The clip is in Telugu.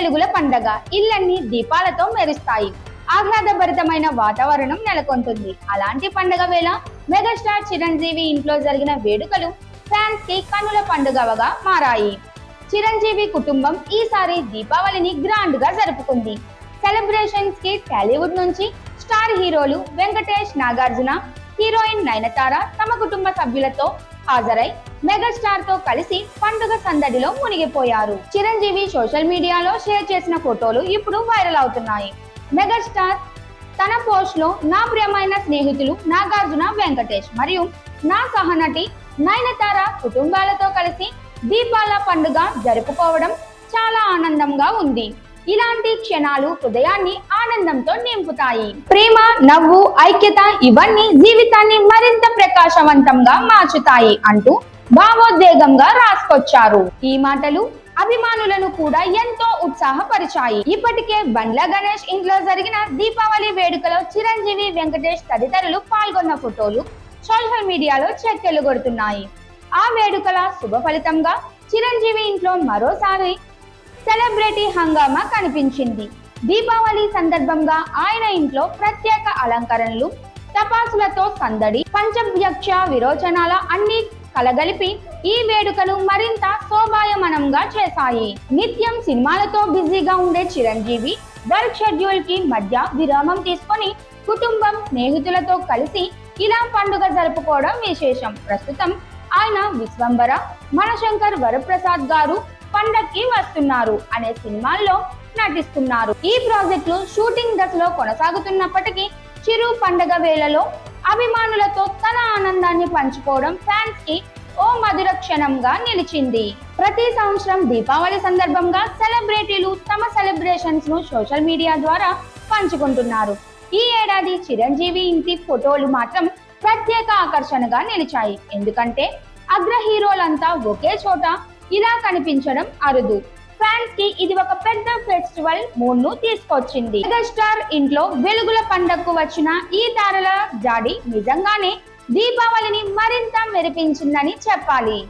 వెలుగుల పండగ ఇళ్లన్నీ దీపాలతో మెరుస్తాయి. ఆహ్లాదభరితమైన వాతావరణం నెలకొంటుంది. అలాంటి పండగ వేళ మెగాస్టార్ చిరంజీవి ఇంట్లో జరిగిన వేడుకలు ఫ్యాన్స్ కి కన్నుల పండుగగా మారాయి. చిరంజీవి కుటుంబం ఈసారి దీపావళిని గ్రాండ్ గా జరుపుకుంది. సెలబ్రేషన్స్ కి టాలీవుడ్ నుంచి స్టార్ హీరోలు వెంకటేష్, నాగార్జున, హీరోయిన్ నయనతార తమ కుటుంబ సభ్యులతో హాజరై మెగాస్టార్ తో కలిసి పండుగ సందడిలో మునిగిపోయారు. చిరంజీవి సోషల్ మీడియాలో షేర్ చేసిన ఫోటోలు ఇప్పుడు వైరల్ అవుతున్నాయి. మెగాస్టార్ తన పోస్ట్ లో నా ప్రియమైన స్నేహితులు నాగార్జున, వెంకటేష్ మరియు నా సహనటి నయనతార కుటుంబాలతో కలిసి దీపాల పండుగ జరుపుకోవడం చాలా ఆనందంగా ఉంది. ఇలాంటి క్షణాలు హృదయాన్ని ఆనందంతో నింపుతాయి. ప్రేమ, నవ్వు, ఐక్యత ఇవన్నీ జీవితాన్ని మరింత ప్రకాశవంతంగా మార్చుతాయి అంటూ భావోద్వేగంగా రాసుకొచ్చారు. ఈ మాటలు అభిమానులను కూడా ఎంతో ఉత్సాహపరిచాయి. ఇప్పటికే బండ్ల గణేష్ ఇంట్లో జరిగిన దీపావళి వేడుకలో చిరంజీవి, వెంకటేష్ తదితరులు పాల్గొన్న ఫోటోలు సోషల్ మీడియాలో చక్కర్లు కొడుతున్నాయి. ఆ వేడుకల శుభ ఫలితంగా చిరంజీవి ఇంట్లో మరోసారి సెలబ్రిటీ హంగామా కనిపించింది. దీపావళి సందర్భంగా ఆయన ఇంట్లో ప్రత్యేక అలంకరణలు, టపాసులతో సందడి, పంచభక్ష విరోచనాల అన్ని కలగలిపి ఈ వేడుకను మరింత శోభాయమానంగా చేశాయి. నిత్యం సినిమాలతో బిజీగా ఉండే చిరంజీవి వర్క్ షెడ్యూల్ కి మధ్య విరామం తీసుకొని కుటుంబం, స్నేహితులతో కలిసి ఇలా పండుగ జరుపుకోవడం విశేషం. ప్రస్తుతం ఆయన విశ్వంబర, మనశంకర్ వరప్రసాద్ గారు పండక్కి వస్తున్నారు అనే సినిమాల్లో నటిస్తున్నారు. ఈ ప్రాజెక్టులు షూటింగ్ దశలో కొనసాగుతున్నప్పటికీ చిరు పండగ వేళలో అభిమానులతో తన ఆనందాన్ని పంచుకోవడం ఫ్యాన్స్ కి ఓ మధుర క్షణంగా నిలిచింది. ప్రతి సంవత్సరం దీపావళి సందర్భంగా సెలబ్రిటీలు తమ సెలబ్రేషన్స్ ను సోషల్ మీడియా ద్వారా పంచుకుంటున్నారు. ఈ ఏడాది చిరంజీవి ఇంటి ఫోటోలు మాత్రం ప్రత్యేక ఆకర్షణగా నిలిచాయి. ఎందుకంటే అగ్ర హీరోలంతా ఒకే చోట ఇలా కనిపించడం అరుదు. ఫ్యాన్స్ కి ఇది ఒక పెద్ద ఫెస్టివల్ మూడ్ ను తీసుకొచ్చింది. మెగాస్టార్ ఇంట్లో వెలుగుల పండగకు వచ్చిన ఈ తారల జాడి నిజంగానే దీపావళిని మరింత మెరిపించిందని చెప్పాలి.